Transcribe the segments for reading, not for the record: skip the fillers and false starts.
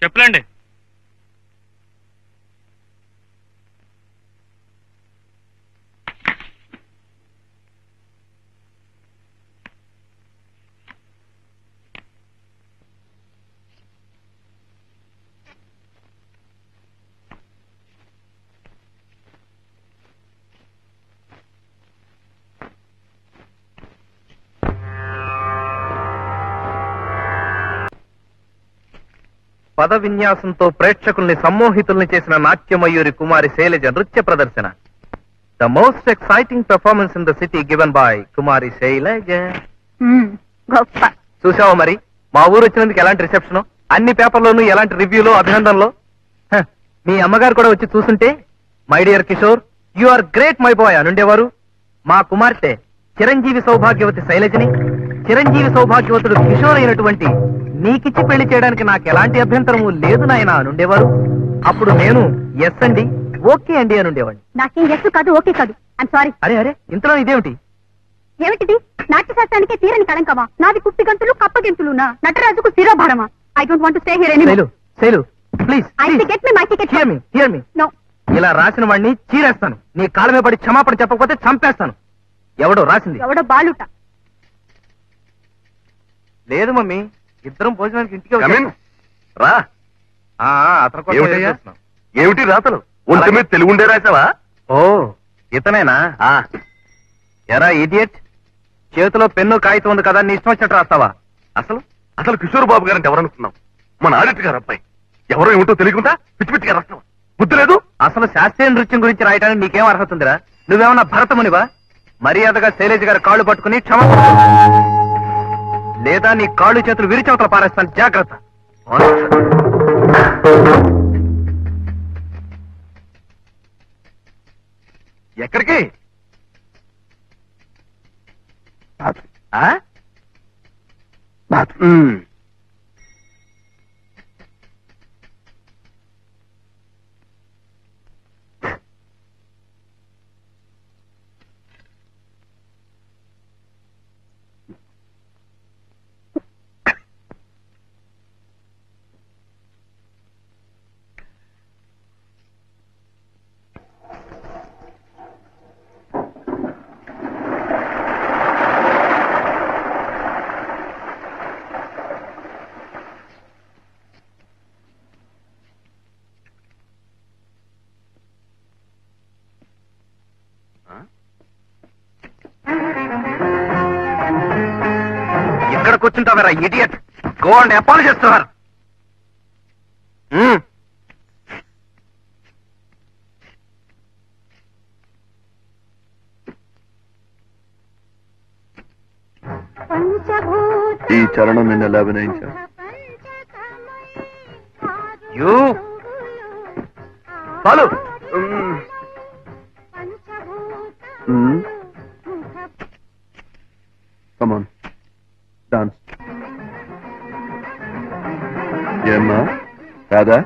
చెప్పలేండి. పద విన్యాసంతో ప్రేక్షకుల్ని సమ్మోహితుల్ని చేసిన నాట్యమయూరి కుమారి శైలజ నృత్య ప్రదర్శన. The most exciting performance in the city given by Kumari Shailaja. గొప్ప. చూసావా మరి మా ఊరు వచ్చినందుకు ఎలాంటి రిసెప్షన్, అన్ని పేపర్లోనూ ఎలాంటి రివ్యూలో అభినందనలో. మీ అమ్మగారు కూడా వచ్చి చూస్తుంటే my dear Kishore you are great my boy అనుండేవారు. మా కుమార్తె చిరంజీవి సౌభాగ్యవతి శైలజని చిరంజీవి సౌభాగ్యవతుడు కిషోర్ అయినటువంటి నీకిచ్చి పెళ్లి చేయడానికి నాకు ఎలాంటి అభ్యంతరము లేదు నాయన అనుండేవారు. అప్పుడు నేను ఎస్ అండి, ఓకే అండి అనుండేవాడిని. నాకేం ఎస్ కాదు, ఓకే కాదు. I'm sorry. అరే అరే, ఇంతలో ఇదేమిటి? ఏమిటిది? నాట్యశాస్త్రానికే తీరని కళంకమా? నాది కుప్పి గంతులు కప్పగెంతులునా? నటరాజుకు శిరోభారమా? I don't want to stay here anymore. Shailu please get me my ticket. Hear me. No. ఇలా రాసిన వాడిని చీరేస్తాను. నీ కాళ్ళమే పడి క్షమాపణ చెప్పకపోతే చంపేస్తాను. ఎవడో రాసింది? ఎవడో బాలుట. లేదు మమ్మీ, ఇద్దరం భోజనానికి ఇంటికి రా. ఏమిటి రాతలు? ఒంటి మీద తెలుగు ఉండే రాసావా? ఓ ఇతనేనా? ఎరా ఇడియట్, చేతిలో పెన్ను కాగితం ఉంది కదా, నీ ఇష్టం వచ్చినట్టు రాస్తావా? అసలు అసలు కిషోర్ బాబు గారంటే ఎవరనుకున్నావు? మన ఆడిటర్ గారు అబ్బాయి. ఎవరో ఏమిటో తెలియకుండా పిచ్చి పిచ్చిగా రాస్తావా? బుద్ధి లేదు. అసలు శాస్త్రీయ నృత్యం గురించి రాయడానికి నీకేం అర్హత ఉందిరా? నువ్వేమన్నా భరతమునివా? మర్యాదగా శైలజ గారి కాళ్ళు పట్టుకుని క్షమాపణ, లేదా నీ కాళ్ళు చేతులు విరిచవతల పారేస్తాను. జాగ్రత్త. ఎక్కడికి? ఎక్కడ కూర్చుంటావరా idiot? Go and apologise to her. ఈ చరణం నిన్న ఎలా అభినయించా? చాలు. Come on, dance. ఏమ్మా రాదా?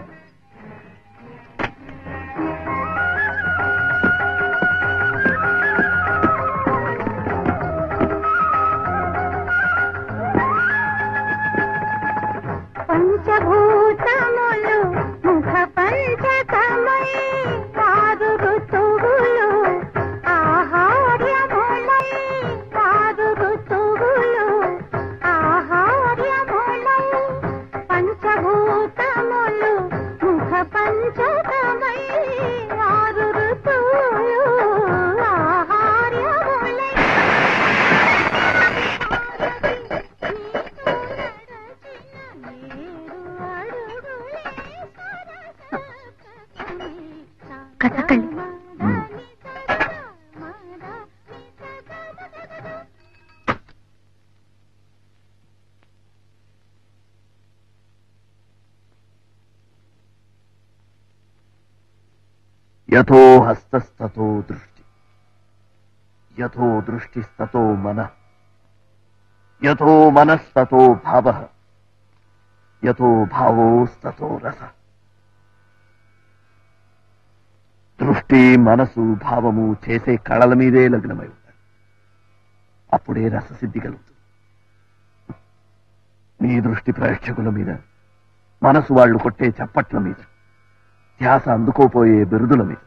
పంచభూతములు ముఖ పంచకమై పారు ఋతువులు ఆహార్యములై పారు ఋతువులు ఆహార్యములై పంచభూతములు ముఖ పంచకమై పారు ఋతువులు ఆహార్యములై కథకళి. యథో హస్తస్తతో దృష్టి, యథో దృష్టిస్తతో మనః, యథో మనస్తతో భావః, యథో భావోస్తతో రసః. దృష్టి, మనసు, భావము చేసే కళల మీదే లగ్నమై ఉంటారు. అప్పుడే రససిద్ధి కలుగుతుంది. నీ దృష్టి ప్రేక్షకుల మీద, మనసు వాళ్ళు కొట్టే చప్పట్ల మీద, ధ్యాస అందుకోపోయే బిరుదుల మీద.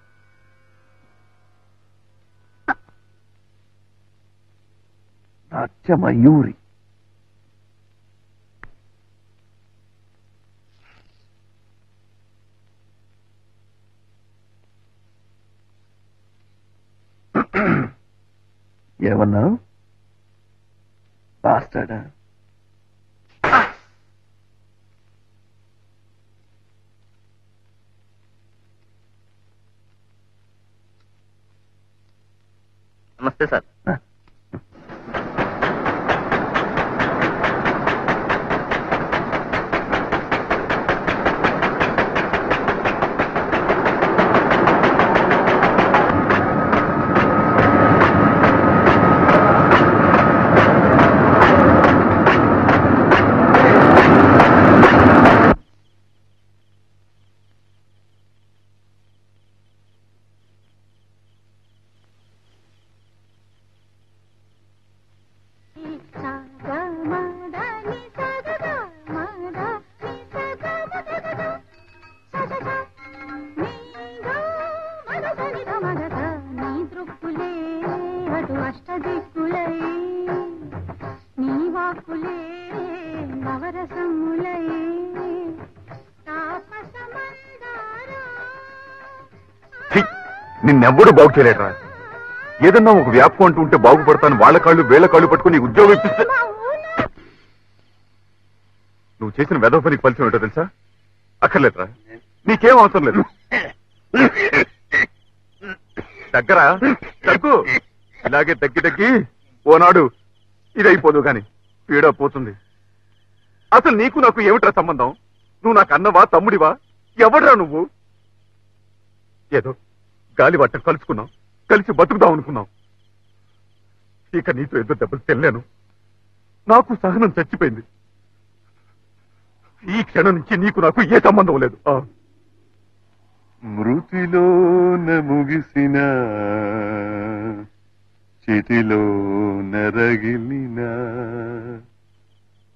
నాట్యమయూరి. ఏమన్నా బాస్టాడా? నమస్తే సార్. నిన్నెవ్వడూ బాగు చేయలేటరా. ఏదన్నా ఒక వ్యాపకం అంటూ ఉంటే బాగుపడతాను, వాళ్ళ కాళ్ళు వేళ్ల కాళ్ళు పట్టుకుని ఉద్యోగం ఇప్పిస్తే నువ్వు చేసిన వెధవ పనికి ఫలితం ఏంటో తెలుసా? అక్కర్లేదురా, నీకేం అవసరం లేదు. దగ్గర తగ్గు, ఇలాగే తగ్గి తగ్గి ఓనాడు ఇదైపోదు గాని పీడ పోతుంది. అసలు నీకు నాకు ఏమిట్రా సంబంధం? నువ్వు నాకు అన్నవా, తమ్ముడివా, ఎవడ్రా నువ్వు? ఏదో గాలి పట్టం కలుసుకున్నాం, కలిసి బతుకుదాం అనుకున్నాం. ఇక నీతో ఏదో దెబ్బలు తినలేను. నాకు సహనం చచ్చిపోయింది. ఈ క్షణం నుంచి నీకు నాకు ఏ సంబంధం లేదు. మృతిలోన ముగిసిన చితిలో నరగిలిన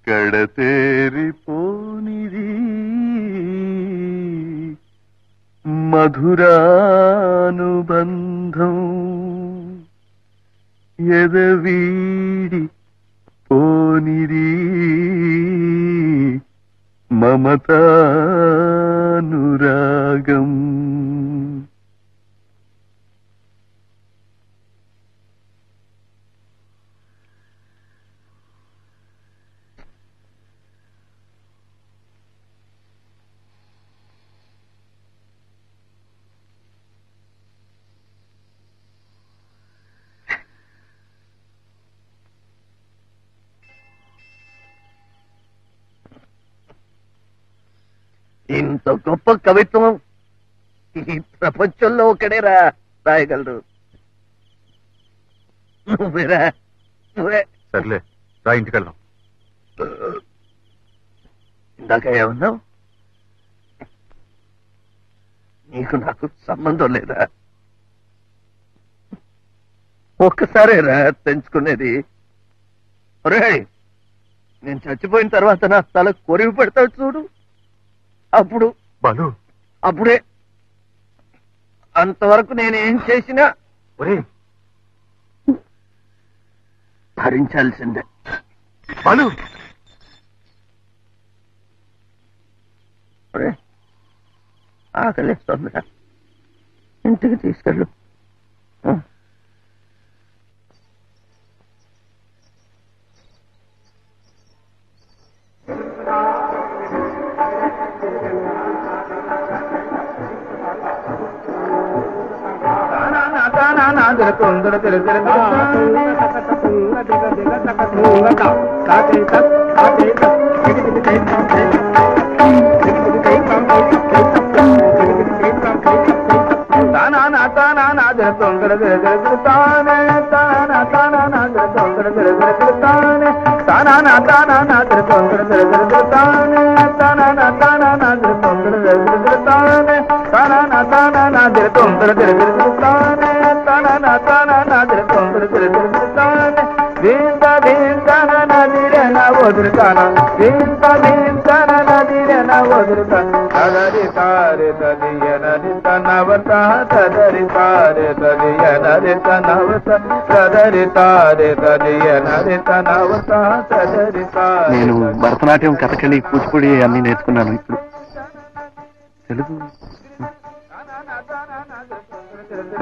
కడతేరిపోనిది మధురానుబంధం ఎదవీడి పోనిది మమతానురాగం. ఇంత గొప్ప కవిత్వం ఈ ప్రపంచంలో ఒకడేరా రాయగలరు. నువ్వేరా, నువ్వే. సర్లే రా, ఇంటికి వెళ్దాం. ఇందాక ఏమన్నావు? నీకు నాకు సంబంధం లేదా? ఒక్కసారేరా తెంచుకునేది. ఒరేయ్, నేను చచ్చిపోయిన తర్వాత నా తల కొరివి పెడతావు చూడు, అప్పుడు బాలు, అప్పుడే. అంతవరకు నేనేం చేసినా భరించాల్సిందే. బాలు, ఆకలిస్తుందిరా, ఇంటికి తీసుకెళ్ళు. వదులుతానా నేను భరతనాట్యం, కథకళి, కూచిపూడి అన్ని నేర్చుకున్నాను. ఇప్పుడు తెలుగు,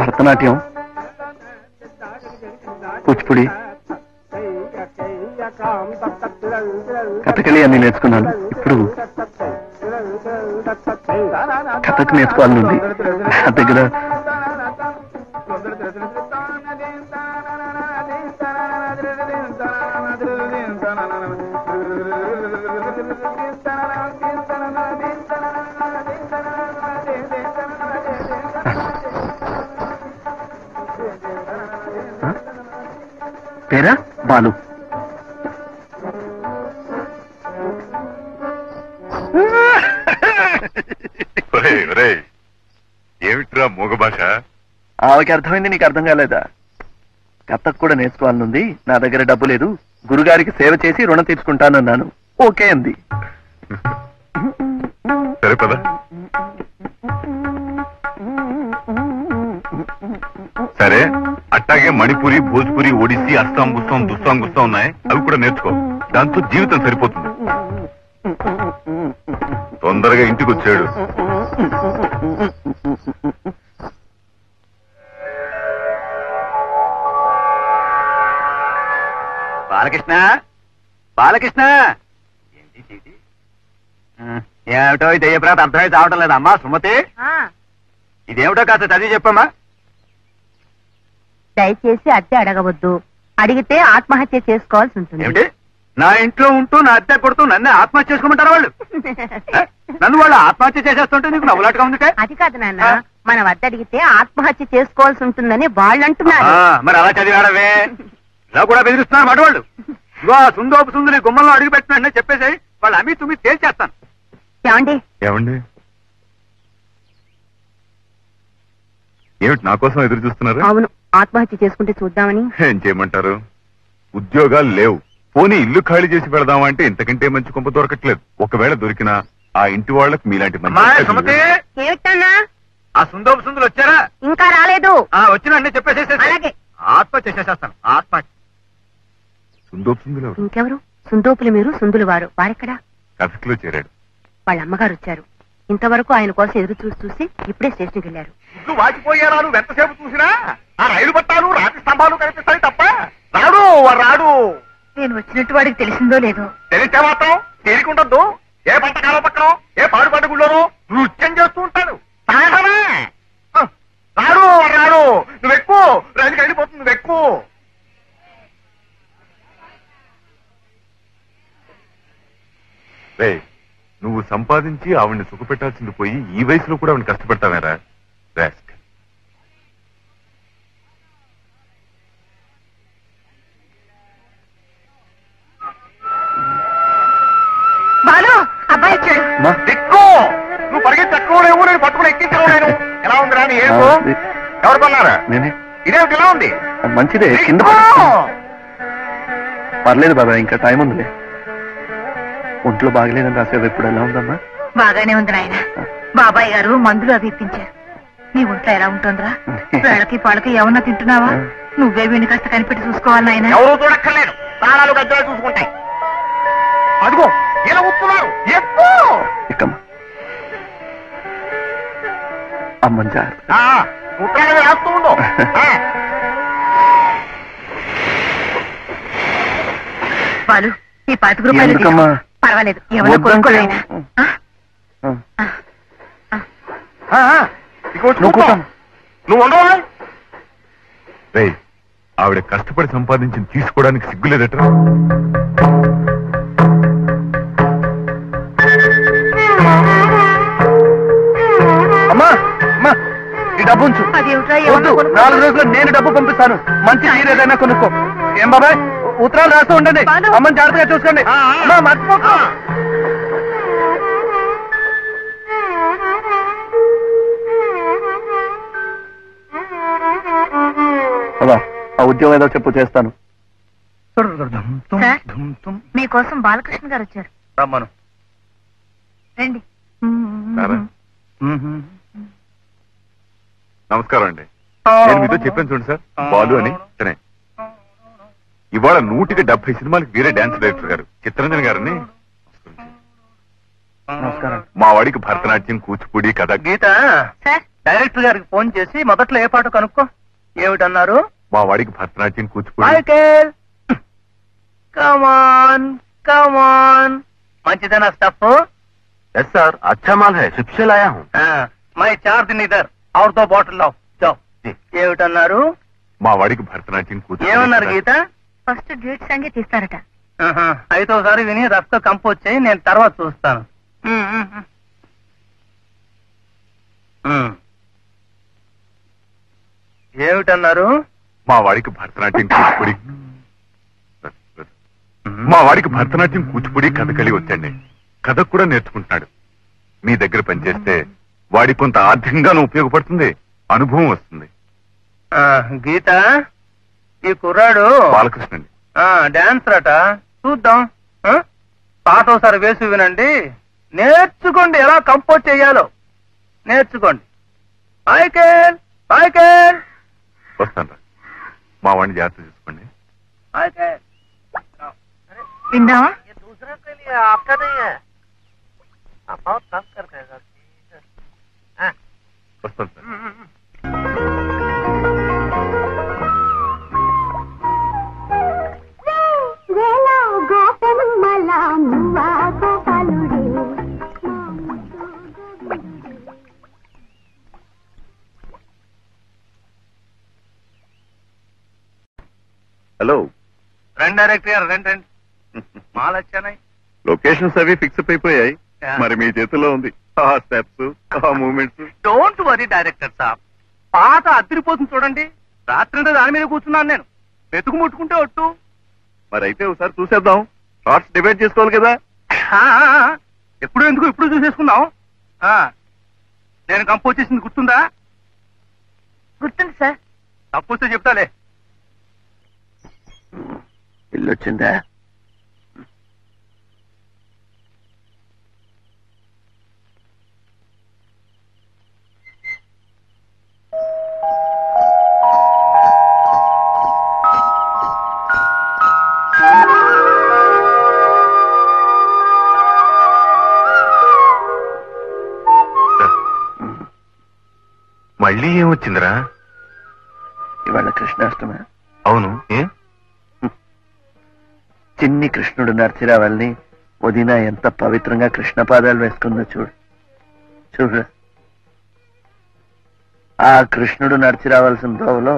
భరతనాట్యం, కూచిపూడి, కథకళి అన్ని నేర్చుకున్నాను. ఇప్పుడు కథకు నేర్చుకోవాలనుంది. నా దగ్గర పేరా బాలు. ఏమిట్రా మూగ భాష? ఆమెకి అర్థమైంది, నీకు అర్థం కాలేదా? కథకు కూడా నేర్చుకోవాలనుంది. నా దగ్గర డబ్బు లేదు. గురుగారికి సేవ చేసి రుణం తీర్చుకుంటానన్నాను. ఓకే అంది. సరే పద. సరే, అట్టాగే మణిపురి, భోజ్పురి, ఒడిస్సీ, అస్సాం గుస్సాం, దుస్సాం గుస్సాం ఉన్నాయి. అవి కూడా నేర్చుకో. దాంతో జీవితం సరిపోతుంది. తొందరగా ఇంటికి వచ్చాడు. బాలకృష్ణ, బాలకృష్ణ, ఏమిటో ఇది దెయ్యప్రాత అర్థమైతే అవటం లేదమ్మా. సుమతి, ఇదేమిటో కాస్త చదివి చెప్పమ్మా. దయచేసి అద్దె అడగవద్దు. అడిగితే ఆత్మహత్య చేసుకోవాల్సి ఉంటుంది. ఏమిటి? నా ఇంట్లో ఉంటూ నా అద్దె కొడుతూ నన్నే ఆత్మహత్య చేసుకోమంటారు వాళ్ళు? నన్ను వాళ్ళు ఆత్మహత్య చేసేస్తుంటే నీకు నవ్వులాటగా ఉందిటే? అది కాదు నాన్న, మన వద్ద అడిగితే ఆత్మహత్య చేసుకోవాల్సి ఉంటుందని వాళ్ళు అంటున్నారు. మరి అలా చదివాడవే? ఇలా కూడా బెదిరిస్తున్నారు మాట వాళ్ళు. ఇగో సుందోపు సుందరి గుమ్మంలో అడుగు పెట్టినా చెప్పేసి వాళ్ళు అమ్మి తుమ్మి తేల్చేస్తాను. ఏమండి? ఏమండి? ఏమిటి నా కోసం ఎదురు చూస్తున్నారు? అవును, ఆత్మహత్య చేసుకుంటే చూద్దామని. ఏం చేయమంటారు? ఉద్యోగాలు లేవు. పోనీ ఇల్లు ఖాళీ చేసి పెడదామంటే ఇంతకంటే మంచి కొంప దొరకట్లేదు. ఒకవేళ దొరికినా ఆ ఇంటి వాళ్ళకి మీలాంటి సుమతి, ఏమిటన్నా? ఆ సుందోపు సుందులు వచ్చారా? ఇంకా రాలేదు. వచ్చిన అన్ని చెప్పేసేసి అలాగే. ఆత్మహత్య చేసేస్తాను. ఆత్మహత్య. సుందోపు సుందులు ఇంకెవరు? సుందోపులు మీరు, సుందులు వారు. వారెక్కడా? కథకులో చేరాడు. వాళ్ళ అమ్మగారు వచ్చారు. ఇంతవరకు ఆయన కోసం ఎదురు చూసి ఇప్పుడే స్టేషన్కి వెళ్ళారు. వాచిపోయారా? నువ్వు ఎంతసేపు చూసినా ఆ రైలు పట్టాలు, రాతి స్తంభాలు కనిపిస్తాయి తప్ప రాడు రాడు. నేను వచ్చినట్టు వాడికి తెలిసిందో లేదో. తెలిస్తే మాత్రం తేలికుండద్దు. ఏ పంట కాలం పక్కన, ఏ పాడు పంట గుళ్ళోనూ నృత్యం చేస్తూ ఉంటాడు. సాగమే రాడు రాడు. నువ్వు ఎక్కువ రైలుకి వెళ్ళిపోతుంది. నువ్వు ఎక్కువ. రే, నువ్వు సంపాదించి ఆవిడ్ని సుఖపెట్టాల్సింది పోయి ఈ వయసులో కూడా ఆవిడ కష్టపెడతావేరా? బాలు, అబ్బాయి వచ్చాడు. దిక్కు, నువ్వు పరిగెత్తి ఎక్కడేమో నేను పట్టుకుని ఎక్కించావు. నేను ఎలా ఉంది రాని ఏమో. ఎవరు కొన్నారా? నేనే. ఇదేమిటి ఇలా ఉంది? మంచిదే. కింద పర్లేదు బాబాయ్, ఇంకా టైం ఉందిలే. ఒంట్లో బాగలేదని రాసేది. ఇప్పుడు ఎలా ఉందమ్మా? బాగానే ఉంది నాయన. బాబాయ్ గారు మందులు అవి ఇప్పించారు. నీ ఒంట్లో ఎలా ఉంటుందిరా? వేళకి పాలకి ఏమన్నా తింటున్నావా? నువ్వే వీడిని కాస్త కనిపెట్టి చూసుకోవాలి నాయన. ఎవరు చూడక్కర్లేదు. ప్రాణాలు గద్దలు చూసుకుంటాయి. అదిగో ఇలా వస్తున్నారు. ఇక్కమ్మా, అమ్మని జాగ్రత్త. ఉత్తరాలు రాస్తూ ఉండు. బాలు, ఈ 25 రూపాయలు ఎందుకమ్మా? పర్వాలేదు, ఏమన్నా కొనుక్కోలేనా? నువ్వు ఉండవా? రే, ఆవిడ కష్టపడి సంపాదించింది తీసుకోవడానికి సిగ్గులేదట. అమ్మా అమ్మా, ఈ డబ్బు ఉంచు. వద్దు, 4 రోజుల్లో నేను డబ్బు పంపిస్తాను. మంచి చీర ఏదైనా కొనుక్కో. ఏం బాబాయ్, ఉత్తరాలు రాస్తూ ఉండండి. అమ్మని జాగ్రత్తగా చూసుకోండి. అమ్మా, మర్చిపోకు. అలా ఆ ఉద్యోగం ఏదో చెప్పు, చేస్తాను. మీకోసం బాలకృష్ణ గారు వచ్చారు. రమ్మను. రండి. నమస్కారం అండి. నేను మీతో చెప్పాను చూడండి సార్, బాలు అని తనే. ఇవాళ 170 సినిమాలకు వీరే డాన్స్ డైరెక్టర్ గారు చిత్తరంజన్ గారిని. నమస్కారం. మా వాడికి భరతనాట్యం, కూచిపూడి, కథ. గీత, సార్ డైరెక్టర్ గారికి ఫోన్ చేసి మొదట్లో ఏ పాట కనుక్కో. ఏమిటన్నారు? మా వాడికి భరతనాట్యం, కూచిపూడి. మైకేల్, కమాన్ కమాన్. మంచిదేనా స్టఫ్? ఎస్ సార్, అచ్చా మాల్ హై, శిప్సే లాయా హూ. మై 4 दिन इधर और 2 బాటిల్ లావ్. జావ్. ఏమిటన్నారు? మా వాడికి భరతనాట్యం, కూచిపూడి. ఏమన్నారు గీత? ఫస్ట్ డ్యూట్ సంగే తీస్తారట. అయితే ఒకసారి విని రఫ్ తో కంపోజ్ చేయి, నేను తర్వాత చూస్తాను. ఏమిటన్నారు? మా వాడికి భరతనాట్యం, కూచిపూడి. మా వాడికి భరతనాట్యం, కూచిపూడి, కథకళి వచ్చండి. కథ కూడా నేర్చుకుంటున్నాడు. మీ దగ్గర పనిచేస్తే వాడి కొంత ఆర్థికంగానూ ఉపయోగపడుతుంది, అనుభవం వస్తుంది. గీత, ఈ కుర్రాడు బాలకృష్ణ అండి. డాన్సర్ అట. చూద్దాం. పాట ఒకసారి వేసి వినండి, నేర్చుకోండి. ఎలా కంపోజ్ చేయాలో నేర్చుకోండి. Michael, Michael. వస్తాను రా. మా వాడిని జాగ్రత్త చూసుకోండి. మైకేల్. విందామా? వస్తాను సార్. హలో, రండి డైరెక్టర్ గారు, రండి రండి. మాల్ వచ్చానాయి. లొకేషన్స్ అవి ఫిక్స్ అయిపోయాయి. మరి మీ చేతిలో ఉంది. ఆ స్టెప్స్, ఆ మూమెంట్స్. డోంట్ వరీ డైరెక్టర్ సాబ్, పాట అదిరిపోతుంది చూడండి. రాత్రి దాని మీద కూర్చున్నాను నేను. వెతుకు ముట్టుకుంటే ఒట్టు. మరి అయితే ఒకసారి చూసేద్దాం. షార్ట్స్ డిబేట్ చేసుకోవాలి కదా. ఎప్పుడు ఎందుకు, ఇప్పుడు చూసేసుకుందాం. నేను కంపోజ్ చేసింది గుర్తుందా? గుర్తుంది సార్. తప్పొస్తే చెప్తాలే. ఇల్లు వచ్చిందా? మళ్ళీ ఏమొచ్చిందిరా? ఇవాళ కృష్ణాష్టమి. అవును, ఏ? చిన్ని కృష్ణుడు నడిచిరావాలని వదిన ఎంత పవిత్రంగా కృష్ణ పాదాలు వేసుకుందో చూడు. చూడు, ఆ కృష్ణుడు నడిచి రావాల్సిన దోవలో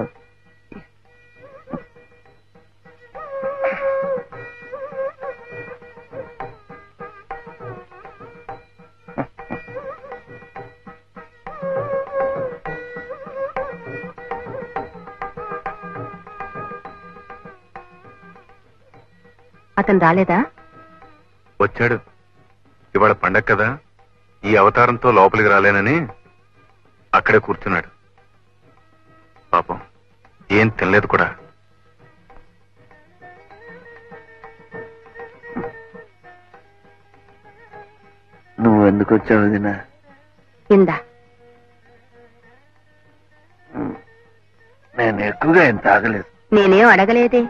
అతను రాలేదా? వచ్చాడు. ఇవాళ పండగ కదా, ఈ అవతారంతో లోపలికి రాలేనని అక్కడే కూర్చున్నాడు. పాపం ఏం తినలేదు కూడా. నువ్వు ఎందుకు వచ్చావు వదినా? ఇందా. నేను ఎక్కువగా ఏం తాగలేదు. నేనేం అడగలేదే.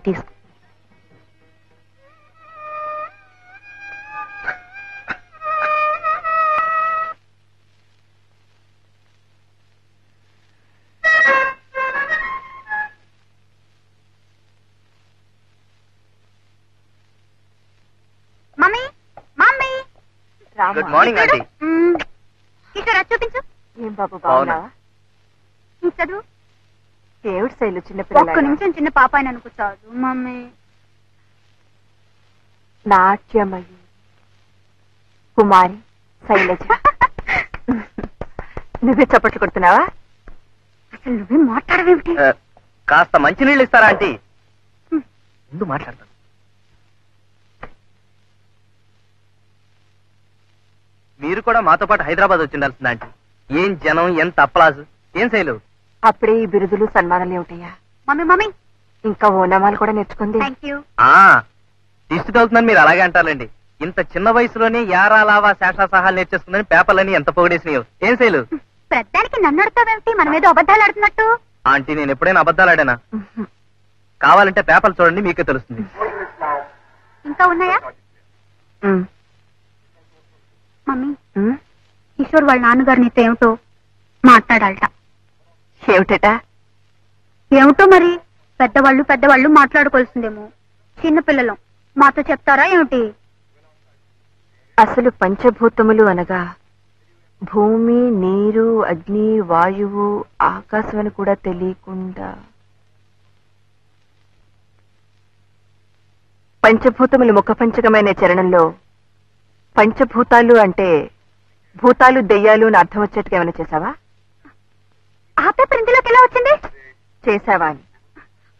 తీసుకో. Good morning aunty. ఇక్కడ చూపించు. ఏం బాబు బాగున్నావా? చదువు. ఏమిటి శైలు చిన్నపిల్ల? ఒక్క నిమిషం చిన్న పాప అని అనుకుంటాడు మమ్మీ. నాట్యమయ్యి కుమారి శైలజ. నువ్వే చప్పట్లు కొడుతున్నావా? అసలు నువ్వే మాట్లాడవేమిటి? కాస్త మంచినీళ్ళు ఇస్తారా ఆంటీ? ముందు మాట్లాడతాను. మీరు కూడా మాతో పాటు హైదరాబాద్ వచ్చిండాల్సింది ఆంటీ. ఏం జనం, ఎంత అప్లాజ్. ఏం శైలు? అప్పుడే ఈ బిరుదులు సన్మానాలు ఏమిటయ్యా? మమ్మీ మమ్మీ ఇంకా ఓనామాలు కూడా నేర్చుకుంది. దిష్టి తగులుతుందని మీరు అలాగే అంటారండి. ఇంత చిన్న వయసులోనే యారా లావా శేషా సహాలు నేర్చేస్తుందని పేపర్లని ఎంత పొగిడేసినాయో. ఏం శైలు? పెద్దానికి నన్ను అడుగుతావేమిటి? మన మీద అబద్ధాలు ఆడుతున్నట్టు. ఆంటీ, నేను ఎప్పుడైనా అబద్ధాలు ఆడానా? కావాలంటే పేపర్లు చూడండి, మీకే తెలుస్తుంది. ఇంకా ఉన్నాయా? మమ్మీ, కిషోర్ వాళ్ళ నాన్నగారు నీతో ఏమిటో మాట్లాడాలట. ఏమిటట? ఏమిటో మరి. పెద్దవాళ్ళు మాట్లాడుకోవాల్సిందేమో. చిన్నపిల్లలు మాతో చెప్తారా ఏమిటి? అసలు పంచభూతములు అనగా భూమి, నీరు, అగ్ని, వాయువు, ఆకాశం అని కూడా తెలియకుండా పంచభూతములు ముఖపంచకమైన చరణంలో పంచభూతాలు అంటే భూతాలు, దెయ్యాలు అని అర్థం వచ్చేట్టుగా ఏమైనా చేశావా? ఆ పేపర్ ఇందులోకి ఎలా వచ్చింది? చేశావా అని.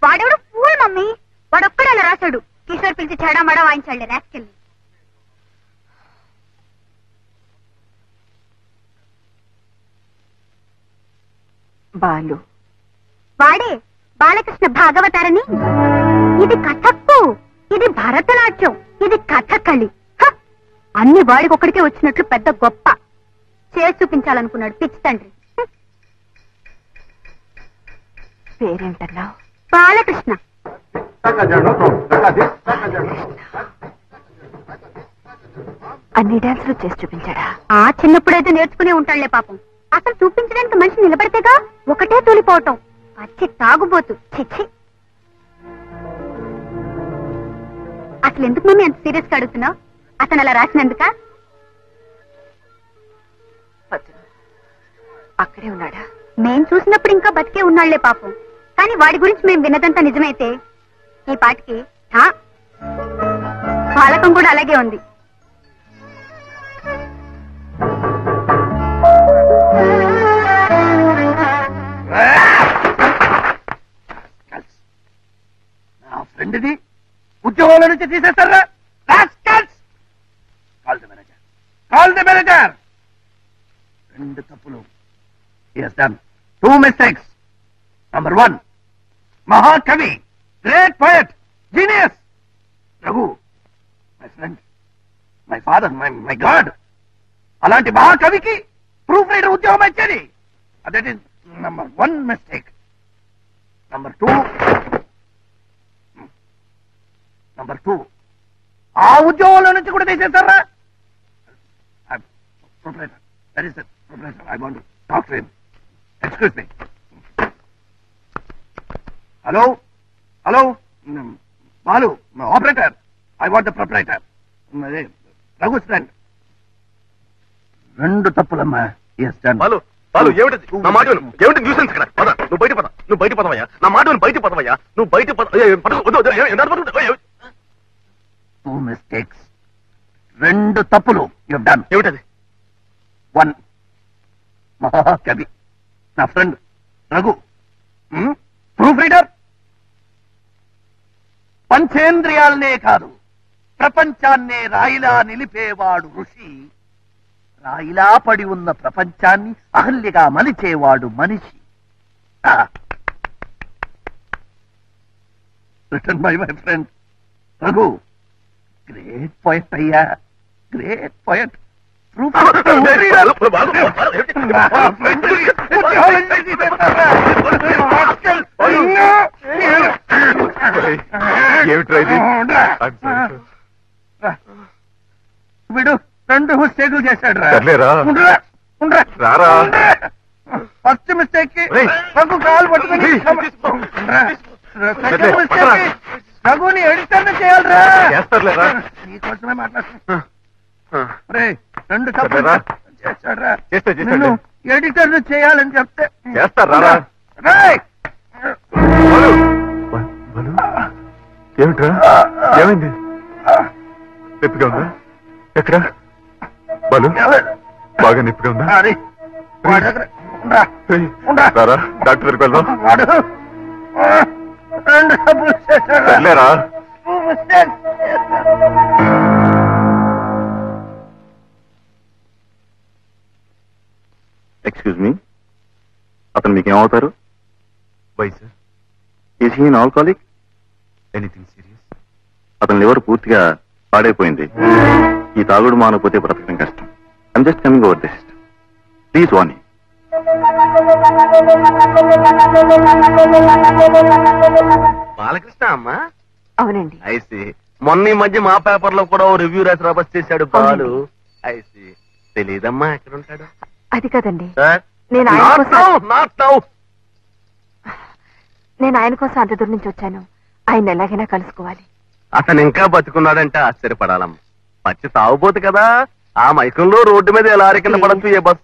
వాడెవడు ఫూల్ మమ్మీ. వాడొక్కడే అలా రాశాడు. కిషోర్ పిలిచి చెడామడా వాయించాడు రాస్కెళ్ళి. బాలు వాడే బాలకృష్ణ భాగవతారని. ఇది కథక్కు, ఇది భరతనాట్యం, ఇది కథకళి. అన్ని వాడికి ఒక్కడికే వచ్చినట్లు పెద్ద గొప్ప చేసి చూపించాలనుకున్నాడు పిచ్చి తండ్రి. పేరేంటన్నావు? బాలకృష్ణ. అన్ని డాన్సులు చేసి చూపించాడా? ఆ చిన్నప్పుడైతే నేర్చుకునే ఉంటాడులే పాపం. అసలు చూపించడానికి మనిషి నిలబడితేగా ఒకటే తూలిపోవటం. పచ్చి తాగుబోతు. చిచ్చి. అసలు ఎందుకు మమ్మీ అంత సీరియస్ గా అడుగుతున్నావు? అతను అలా రాసినందుక? అక్కడే ఉన్నాడా? మేం చూసినప్పుడు ఇంకా బతికే ఉన్నాళ్లే పాపం. కానీ వాడి గురించి మేం విన్నదంతా నిజమైతే ఈ పాటికి బాలకం కూడా అలాగే ఉంది. నా ఫ్రెండ్ది ఉద్యోగాల నుంచి తీసేస్తారా? Call the manager. 2 తప్పులు. He has done 2 mistakes. Number 1, మహాకవి, great poet, genius Raghu, my friend, my father, my God. అలాంటి మహాకవికి ప్రూఫ్ రైటర్ ఉద్యోగం ఇచ్చేది. That is number 1 mistake. Number 2, ఆ ఉద్యోగంలో నుంచి కూడా తీసేస్తారా? Proprietor, that is the proprietor. I want to talk to him. Excuse me. Hello? Balu, operator. I want the proprietor. Raghu's friend. 2 తప్పులమ్మా. Yes, done. Balu ఏమిటి? నా మాట విను. ఏమిటి న్యూసెన్స్ ఇక్కడ? పద, నువ్వు బయట పదవయ్యా. నా మాట విను, బయట పదవయ్యా. నువ్వు బయట 2 mistakes. 2 తప్పులు. You have done. ఏమిటది? 1, మహాకవి, నా ఫ్రెండ్ రఘు, ప్రూఫ్ రీడర్. పంచేంద్రియాలనే కాదు, ప్రపంచాన్నే రాయిలా నిలిపేవాడు ఋషి. రాయిలా పడి ఉన్న ప్రపంచాన్ని అహల్యగా మలిచేవాడు మనిషి. Written by my friend Raghu. Great poet అయ్యా, గ్రేట్ పోయట్. వీడు 2 మిస్టేకులు చేశాడు రా. ఫస్ట్ మిస్టేక్ కి రఘు కాలు పట్టుకుని, సెకండ్ మిస్టేక్ కి రఘుని ఎడిటర్ చేయాలరా. నీకోసమే మాట్లాడుతున్నా. 2 తప్పులు చేశాడురా. నిన్ను ఎడిటర్ చేయాలని చెప్తే చేస్తారా? ఏమిట్రా? ఏమైంది? నొప్పిగా ఉందా? ఎక్కడ బాలు? బాగా నొప్పిగా ఉందా? రారా, డాక్టర్ దగ్గరికి వెళ్దాం. వాడు 2 తప్పులు చేశాడు. లేరా? ఎక్స్క్యూజ్ మీ, అతను మీకేమవుతారు? Why sir? Is he an alcoholic? Anything serious? అతని లివర్ పూర్తిగా పాడైపోయింది. ఈ తాగుడు మానకపోతే బ్రతకడం కష్టం. I'm just coming over this. Please Vani. Balakrishna అమ్మా? అవునండి. ఐసి మొన్న ఈ మధ్య మా పేపర్ లో కూడా ఓ రివ్యూ రాసి రాబస్ చేశాడు బాలు. ఐసి తెలీదమ్మా ఎక్కడ ఉంటాడు? అది కదండి, సార్ నేను ఆయన కోసం అంత దూరం నుంచి వచ్చాను. ఆయన ఎలాగైనా కలుసుకోవాలి. అతను ఇంకా బతుకున్నాడంటే ఆశ్చర్యపడాలమ్మా. పచ్చి తాగుపోతు కదా, ఆ మైకంలో రోడ్డు మీద ఎలా కింద పడచ్చు ఏ బస్.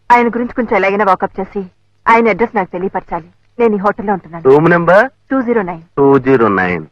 ఆయన గురించి కొంచెం ఎలాగైనా వాకప్ చేసి ఆయన అడ్రస్ నాకు తెలియపరచాలి. నేను ఈ హోటల్లో ఉంటున్నాను. Room number 209. 209.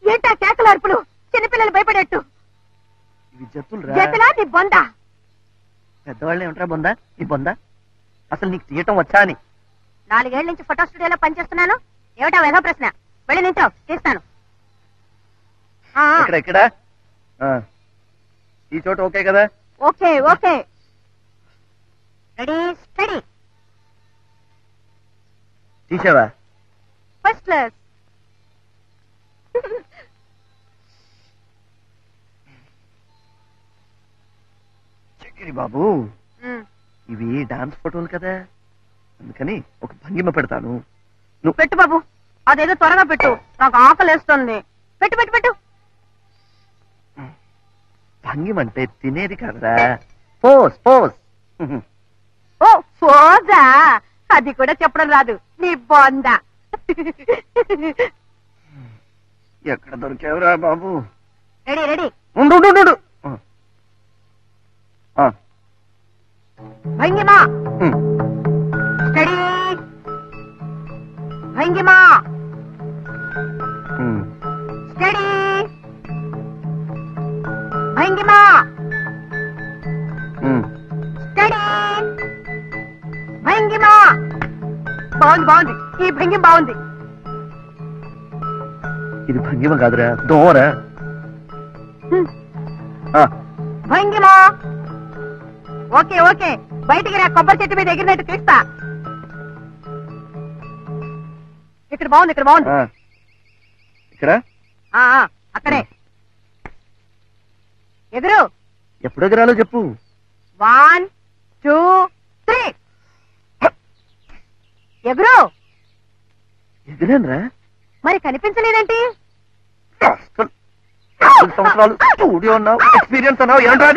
ఏంటా కేకల అరుపులు? చిన్నపిల్లలు భయపడేట్టు. జతులా నీ బొందా? పెద్దవాళ్ళు ఏమంటారా బొందా? నీ బొందా అసలు నీకు తీయటం వచ్చా అని? 4 ఏళ్ల నుంచి ఫోటో స్టూడియోలో పనిచేస్తున్నాను. ఏమిటా వేదో ప్రశ్న? వెళ్ళి నించో, తీస్తాను. ఇక్కడ ఈ చోట ఓకే కదా? Okay okay. Ready steady. తీసావా? First class. చక్కెరి బాబు, ఇవి డాన్స్ ఫోటోలు కదా, అందుకని ఒక భంగిమ పెడతాను. నువ్వు పెట్టు బాబు, అదేదో త్వరగా పెట్టు, నాకు ఆకలేస్తుంది. పెట్టు పెట్టు పెట్టు. భంగిమ అంటే తినేది కాదురా, పోస్ పోస్. ఓ పోజా, అది కూడా చెప్పడం రాదు నీ బొందా. ఎక్కడ దొరికావురా బాబు? Ready ready. ఉండు. భంగిమా స్టడీ. భంగిమా స్టడీ. భంగిమా స్టడీ. భంగిమా. బాగుంది బాగుంది, ఈ భంగిమ బాగుంది. ఇది భంగిమ కాదురా, దోరా. భంగిమా. ఓకే ఓకే, బయటికి రా, కొబ్బరి చెట్టు మీద ఎగిరినట్టు తీస్తా. ఇక్కడ బాగుంది, ఇక్కడ బాగుంది. ఇక్కడ అక్కడే ఎగురు. ఎప్పుడు ఎగరాలో చెప్పు. 1 2 3. ఎగురు. ఎగిరేనరా? మరి కనిపించలేదేంటి? సంవత్సరాలు స్టూడియో అన్నావు, ఎక్స్పీరియన్స్ అన్నావు, ఏంట్రా అది?